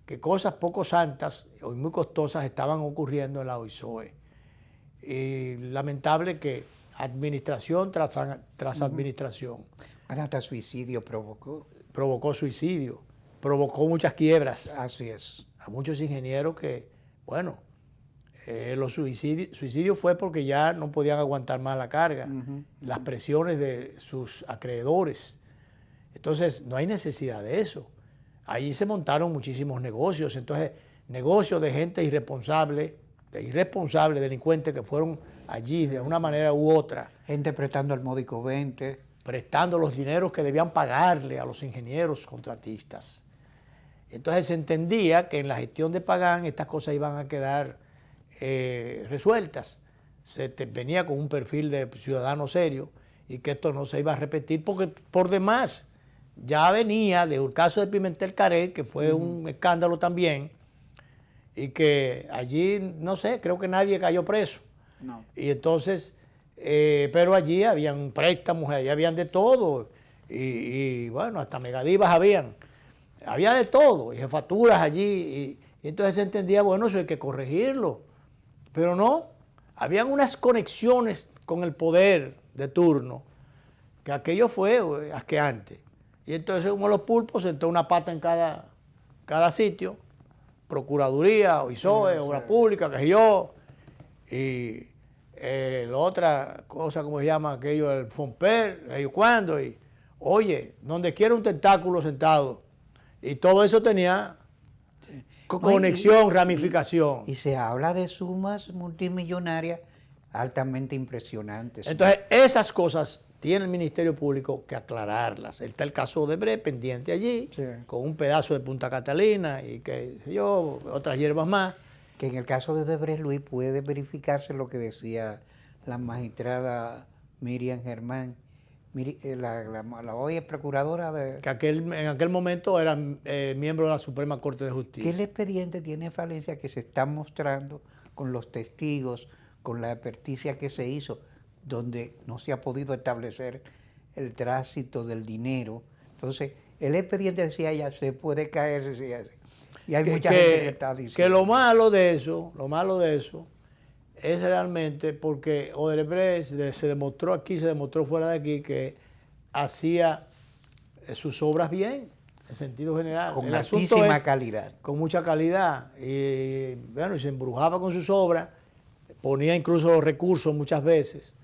que cosas poco santas y muy costosas estaban ocurriendo en la OISOE. Y lamentable que administración tras administración. Hasta suicidio provocó. Provocó suicidio, provocó muchas quiebras. Así es. A muchos ingenieros que, bueno, los suicidios fue porque ya no podían aguantar más la carga, las presiones de sus acreedores. Entonces, no hay necesidad de eso. Ahí se montaron muchísimos negocios, entonces, negocios de gente irresponsable, delincuentes que fueron allí de una manera u otra. Gente prestando el módico 20. Prestando los dineros que debían pagarle a los ingenieros contratistas. Entonces se entendía que en la gestión de Pagán estas cosas iban a quedar resueltas. Venía con un perfil de ciudadano serio y que esto no se iba a repetir porque por demás ya venía del caso de Pimentel Caret, que fue un escándalo también, y que allí, no sé, creo que nadie cayó preso. No. Y entonces, pero allí habían préstamos, allí habían de todo, y bueno, hasta megadivas había de todo, y jefaturas allí, y entonces se entendía, bueno, eso hay que corregirlo, pero no, habían unas conexiones con el poder de turno, que aquello fue asqueante. Y entonces, como los pulpos, sentó una pata en cada sitio, Procuraduría, OISOE, Obra Pública, que yo, y la otra cosa, ¿cómo se llama aquello? El FONPER, ellos cuando, y oye, donde quiera un tentáculo sentado, y todo eso tenía conexión, ramificación. Y se habla de sumas multimillonarias altamente impresionantes. Entonces, esas cosas tiene el Ministerio Público que aclararlas. Está el caso de Bre pendiente allí, con un pedazo de Punta Catalina y qué sé yo, otras hierbas más. Que en el caso de Odebrecht, Luis, puede verificarse lo que decía la magistrada Miriam Germán, la hoy procuradora de... Que en aquel momento era miembro de la Suprema Corte de Justicia. Que el expediente tiene falencias que se están mostrando con los testigos, con la experticia que se hizo, donde no se ha podido establecer el tránsito del dinero. Entonces, el expediente decía ya se puede caer, y hay mucha gente que está diciendo. Que lo malo de eso es realmente porque Odebrecht se demostró fuera de aquí que hacía sus obras bien, en sentido general. Con altísima calidad. Con mucha calidad. Y bueno, y se embrujaba con sus obras ponía incluso los recursos muchas veces,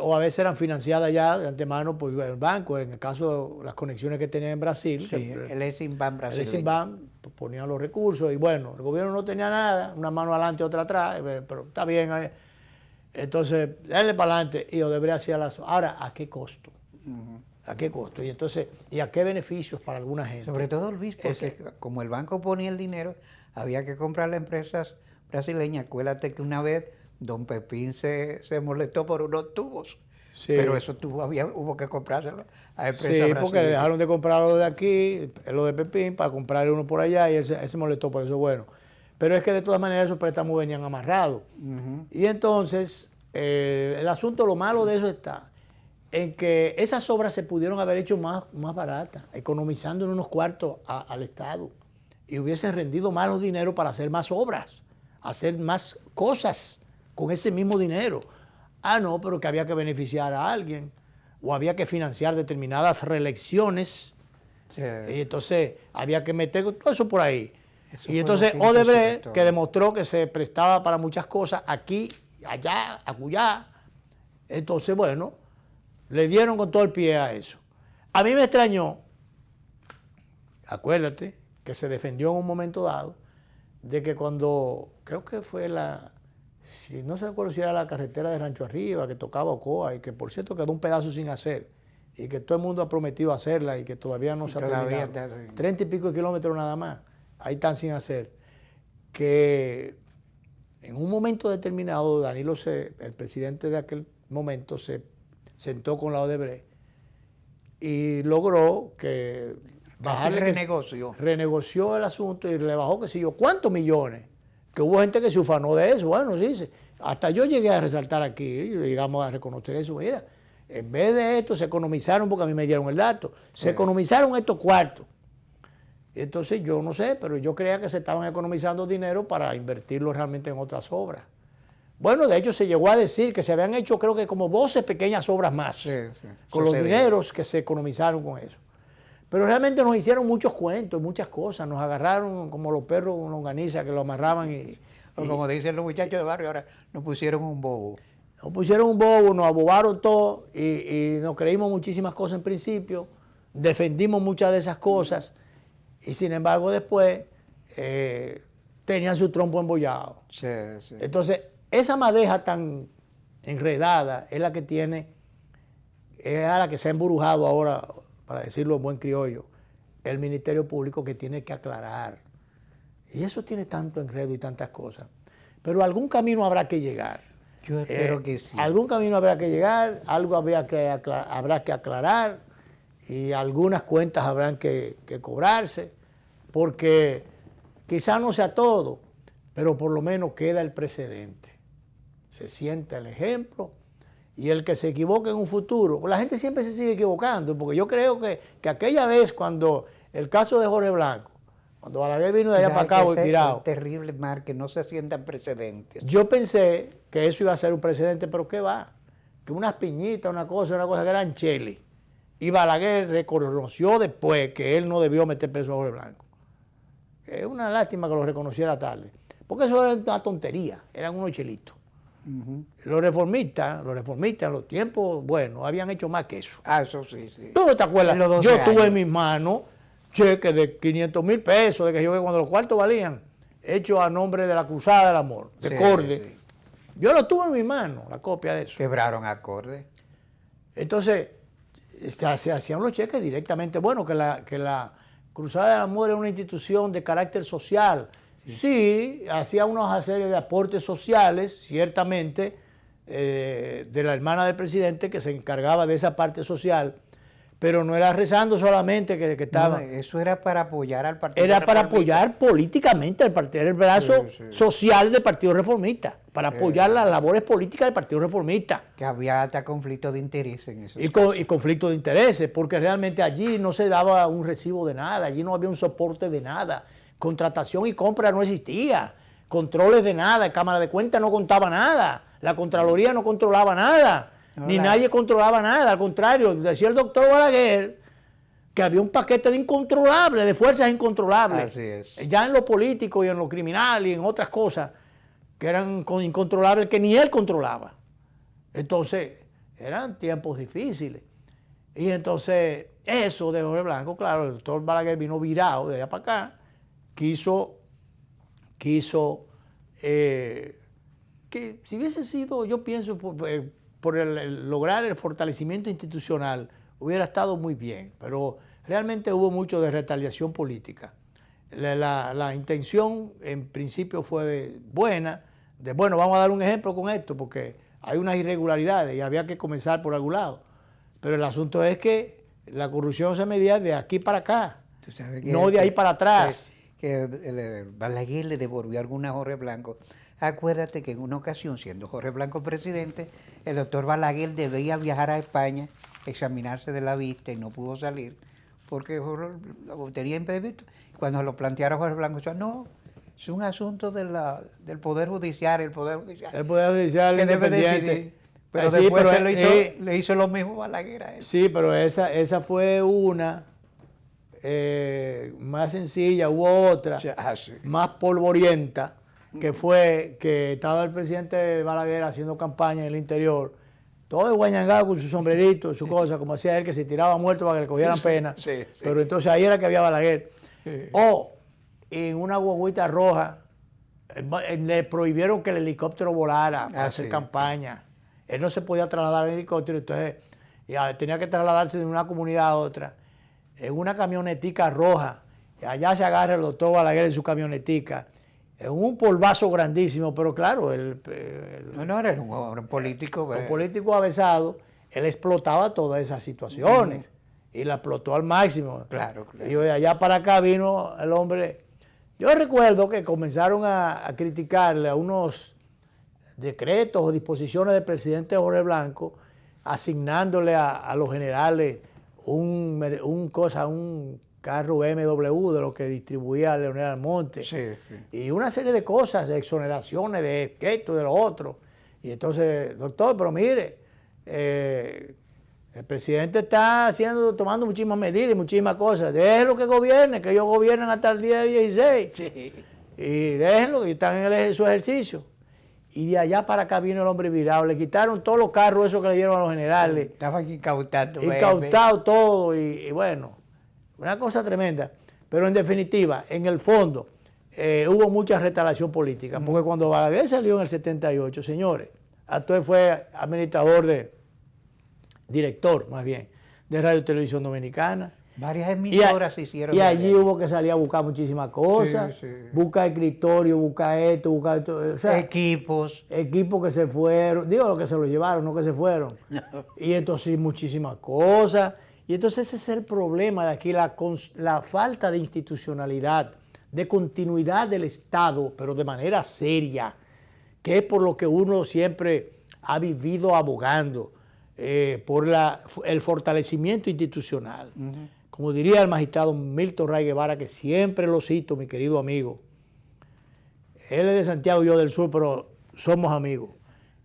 o a veces eran financiadas ya de antemano por el banco, en el caso de las conexiones que tenía en Brasil. Sí, el Eximbank brasileño. El Eximbank ponía los recursos y bueno, el gobierno no tenía nada, una mano adelante, otra atrás, pero está bien. Entonces, dale para adelante y Odebrecht hacía las... Ahora, ¿a qué costo? ¿A qué costo? Y entonces, ¿y a qué beneficios para alguna gente? Sobre todo, Luis, porque como el banco ponía el dinero, había que comprarle a empresas brasileñas. Acuérdate que una vez don Pepín se molestó por unos tubos, sí. Pero esos tubos hubo que comprárselos a empresas brasileñas. Sí, porque dejaron de comprar lo de aquí, lo de Pepín, para comprarle uno por allá y él se molestó por eso. Bueno, pero es que de todas maneras esos préstamos venían amarrados. Y entonces, el asunto, lo malo de eso está en que esas obras se pudieron haber hecho más baratas, economizando en unos cuartos al Estado, y hubiesen rendido más los dineros para hacer más obras, hacer más cosas con ese mismo dinero. Ah, no, pero que había que beneficiar a alguien, o había que financiar determinadas reelecciones, sí. Y entonces había que meter todo eso por ahí. Eso y entonces Odebrecht, que demostró que se prestaba para muchas cosas, aquí, allá, acullá, entonces, bueno, le dieron con todo el pie a eso. A mí me extrañó, acuérdate, que se defendió en un momento dado, de que cuando, creo que fue si no se recuerdo si era la carretera de Rancho Arriba, que tocaba Ocoa, y que por cierto quedó un pedazo sin hacer, y que todo el mundo ha prometido hacerla, y que todavía no se ha terminado. 30 y pico de kilómetros nada más, ahí están sin hacer. Que en un momento determinado, Danilo, el presidente de aquel momento, se sentó con la Odebrecht y logró que renegoció el asunto y le bajó, qué sé yo, ¿cuántos millones? Que hubo gente que se ufanó de eso. Bueno, sí, hasta yo llegué a resaltar aquí, llegamos a reconocer eso. Mira, en vez de esto se economizaron, porque a mí me dieron el dato, se economizaron estos cuartos. Entonces yo no sé, pero yo creía que se estaban economizando dinero para invertirlo realmente en otras obras. Bueno, de hecho se llegó a decir que se habían hecho creo que como 12 pequeñas obras más, con los dineros que se economizaron con eso. Pero realmente nos hicieron muchos cuentos, muchas cosas, nos agarraron como los perros con longaniza que lo amarraban o como dicen los muchachos de barrio, ahora nos pusieron un bobo. Nos pusieron un bobo, nos abobaron todo y nos creímos muchísimas cosas en principio, defendimos muchas de esas cosas y sin embargo después tenían su trompo embollado. Sí. Entonces, esa madeja tan enredada es la que es a la que se ha embrujado ahora, para decirlo en buen criollo, el Ministerio Público, que tiene que aclarar. Y eso tiene tanto enredo y tantas cosas. Pero algún camino habrá que llegar. Yo espero que sí. Algún camino habrá que llegar, algo habrá que aclarar y algunas cuentas habrán que cobrarse, porque quizá no sea todo, pero por lo menos queda el precedente. Se sienta el ejemplo y el que se equivoque en un futuro, la gente siempre se sigue equivocando, porque yo creo que aquella vez cuando el caso de Jorge Blanco, cuando Balaguer vino de allá para acá tirado. Es terrible, Mar, que no se sientan precedentes. Yo pensé que eso iba a ser un precedente, pero ¿qué va? Que unas piñitas, una cosa que eran cheli. Y Balaguer reconoció después que él no debió meter preso a Jorge Blanco. Es una lástima que lo reconociera tarde, porque eso era una tontería, eran unos chelitos. Los reformistas en los tiempos, bueno, habían hecho más que eso. Eso sí. ¿Tú no te acuerdas? Yo tuve en mis manos cheques de 500 mil pesos, de que yo cuando los cuartos valían, hechos a nombre de la Cruzada del Amor, de Corde. Sí. Yo lo tuve en mis manos, la copia de eso. Quebraron a Corde. Entonces, se hacían los cheques directamente. Bueno, que la Cruzada del Amor era una institución de carácter social. Sí, hacía una serie de aportes sociales, ciertamente, de la hermana del presidente que se encargaba de esa parte social, pero no era rezando solamente que estaba. No, eso era para apoyar al Partido Reformista. Era para apoyar políticamente al partido, el brazo social del Partido Reformista, para apoyar las labores políticas del Partido Reformista. Que había hasta conflicto de intereses en eso. Y conflicto de intereses, porque realmente allí no se daba un recibo de nada, allí no había un soporte de nada. Contratación y compra no existía, controles de nada, Cámara de Cuentas no contaba nada, la Contraloría no controlaba nada, nadie controlaba nada, al contrario, decía el doctor Balaguer que había un paquete de incontrolables, de fuerzas incontrolables. Así es. Ya en lo político y en lo criminal y en otras cosas, que eran incontrolables, que ni él controlaba. Entonces, eran tiempos difíciles. Y entonces, eso de Jorge Blanco, claro, el doctor Balaguer vino virado de allá para acá, quiso que si hubiese sido, yo pienso, por lograr el fortalecimiento institucional, hubiera estado muy bien, pero realmente hubo mucho de retaliación política. La intención en principio fue buena, bueno, vamos a dar un ejemplo con esto, porque hay unas irregularidades y había que comenzar por algún lado. Pero el asunto es que la corrupción se medía de aquí para acá, no de ahí para atrás. Que Balaguer le devolvió alguna a Jorge Blanco. Acuérdate que en una ocasión, siendo Jorge Blanco presidente, el doctor Balaguer debía viajar a España, examinarse de la vista y no pudo salir porque tenía impedimento. Cuando lo plantearon Jorge Blanco, dijo, no, es un asunto del Poder Judicial, el Poder Judicial que debe decidir. Pero sí, después pero, le hizo lo mismo Balaguer a él. Sí, pero esa fue una más sencilla, hubo otra más polvorienta, que fue que estaba el presidente Balaguer haciendo campaña en el interior, todo de guañangado con su sombrerito, su cosa, como hacía él, que se tiraba muerto para que le cogieran pena. Pero entonces ahí era que había Balaguer. O en una guaguita roja, le prohibieron que el helicóptero volara para hacer campaña. Él no se podía trasladar en helicóptero, entonces tenía que trasladarse de una comunidad a otra. En una camionetica roja, y allá se agarra el doctor Balaguer en su camionetica, en un polvazo grandísimo, pero claro, no era un hombre político. Un político avesado, él explotaba todas esas situaciones y la explotó al máximo. Claro. Y de allá para acá vino el hombre. Yo recuerdo que comenzaron a criticarle a unos decretos o disposiciones del presidente Jorge Blanco, asignándole a los generales un carro BMW de lo que distribuía Leonel Almonte. Y una serie de cosas, de exoneraciones, de esto, de lo otro. Y entonces, doctor, pero mire, el presidente está tomando muchísimas medidas y muchísimas cosas. Déjenlo que gobierne, que ellos gobiernan hasta el día 16. Y déjenlo, que están en su ejercicio. Y de allá para acá vino el hombre virado. Le quitaron todos los carros esos que le dieron a los generales. Estaban incautados. Incautado todo. Y bueno, una cosa tremenda. Pero en definitiva, en el fondo, hubo mucha retaliación política. Porque cuando Balaguer salió en el 78, señores, entonces fue director más bien, de Radio y Televisión Dominicana. Varias emisoras se hicieron. Y allí hubo que salir a buscar muchísimas cosas, buscar escritorio, buscar esto, o sea, equipos que se fueron, digo que se los llevaron, no que se fueron. Y entonces muchísimas cosas. Y entonces ese es el problema de aquí, la falta de institucionalidad, de continuidad del Estado, pero de manera seria, que es por lo que uno siempre ha vivido abogando, por el fortalecimiento institucional. Como diría el magistrado Milton Ray Guevara, que siempre lo cito, mi querido amigo. Él es de Santiago y yo del sur, pero somos amigos.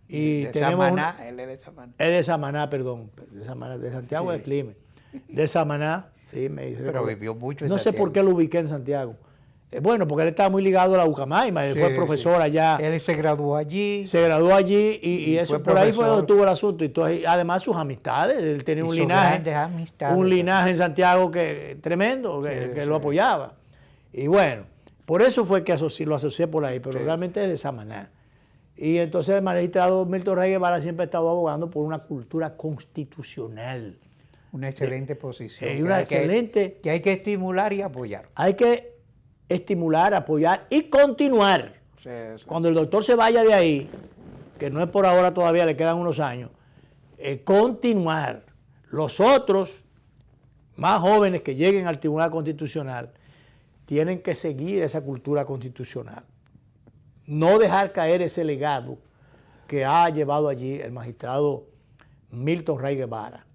Y tenemos Samaná, él es de Samaná. Él es de Samaná, perdón. De Santiago de Climen. De Samaná, sí, me dice. Pero vivió mucho en No sé Santiago. por qué lo ubiqué en Santiago. Bueno, porque él estaba muy ligado a la Ucamaima, él fue profesor allá. Él se graduó allí. Se graduó allí y eso por ahí fue donde tuvo el asunto. Y entonces, además sus amistades, él tenía un linaje en Santiago que tremendo, que lo apoyaba. Y bueno, por eso fue que lo asocié por ahí, pero realmente es de Samaná. Y entonces el magistrado Milton Ray Guevara siempre ha estado abogando por una cultura constitucional. Una excelente posición. Que hay que estimular y apoyar. Hay que estimular, apoyar y continuar. Cuando el doctor se vaya de ahí, que no es por ahora todavía, le quedan unos años, continuar. Los otros, más jóvenes que lleguen al Tribunal Constitucional, tienen que seguir esa cultura constitucional. No dejar caer ese legado que ha llevado allí el magistrado Milton Ray Guevara,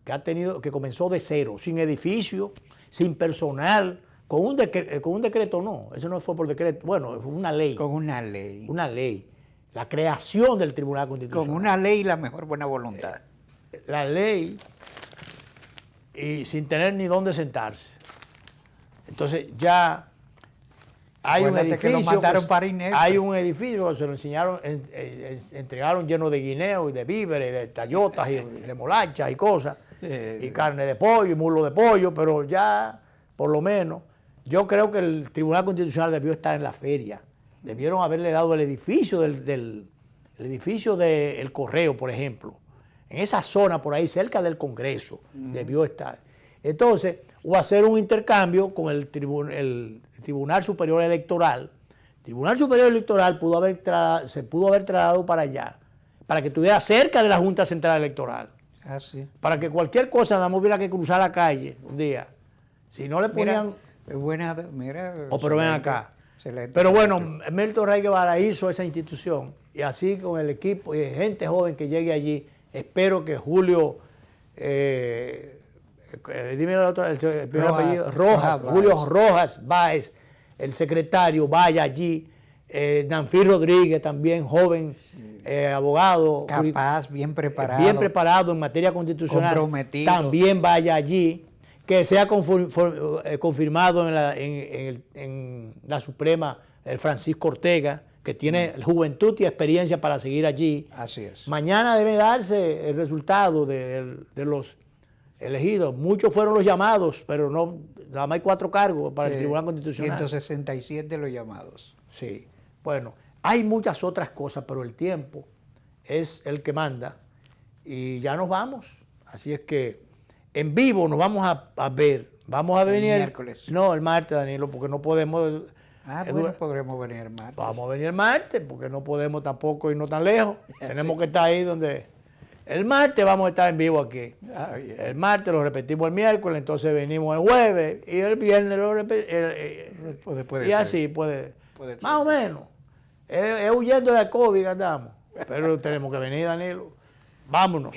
que comenzó de cero, sin edificio, sin personal, con un decreto no, eso no fue por decreto, bueno, fue una ley. Con una ley. Una ley. La creación del Tribunal Constitucional. Con una ley y la mejor buena voluntad. La ley y sin tener ni dónde sentarse. Entonces ya Hay un Acuérdate que lo edificio, mandaron para Inés. hay un edificio que se lo enseñaron, entregaron lleno de guineo y de víveres, y de tallotas y de molachas y cosas, y carne de pollo y muslo de pollo, pero ya, por lo menos, yo creo que el Tribunal Constitucional debió estar en la feria. Debieron haberle dado el edificio el edificio del Correo, por ejemplo. En esa zona por ahí, cerca del Congreso, debió estar. Entonces, o hacer un intercambio con el Tribunal Superior Electoral. El Tribunal Superior Electoral se pudo haber trasladado para allá, para que estuviera cerca de la Junta Central Electoral. Ah, sí. Para que cualquier cosa nada más hubiera que cruzar la calle un día. Si no le ponían... Mira, pero ven acá. Excelente. Pero bueno, Milton Rey Guevara hizo esa institución y así con el equipo y gente joven que llegue allí, espero que Julio... dime el otro, el primer apellido, Julio Rojas Báez, el secretario, vaya allí. Nanfí Rodríguez, también joven abogado. Capaz, bien preparado. Bien preparado en materia constitucional. Comprometido. También vaya allí. Que sea confirmado en la Suprema el Francisco Ortega, que tiene juventud y experiencia para seguir allí. Así es. Mañana debe darse el resultado de los elegidos. Muchos fueron los llamados, pero no, nada más hay 4 cargos para el Tribunal Constitucional. 167 los llamados. Sí. Bueno, hay muchas otras cosas, pero el tiempo es el que manda. Y ya nos vamos. Así es que en vivo nos vamos a ver. Vamos a venir el miércoles. No, el martes, Danilo, porque no podemos... Bueno, podremos venir el martes. Vamos a venir el martes, porque no podemos tampoco irnos tan lejos. Tenemos que estar ahí donde... El martes vamos a estar en vivo aquí. El martes lo repetimos el miércoles, entonces venimos el jueves y el viernes lo repetimos. Y así puede más o menos. Es huyendo de la COVID que andamos. Pero tenemos que venir, Danilo. Vámonos.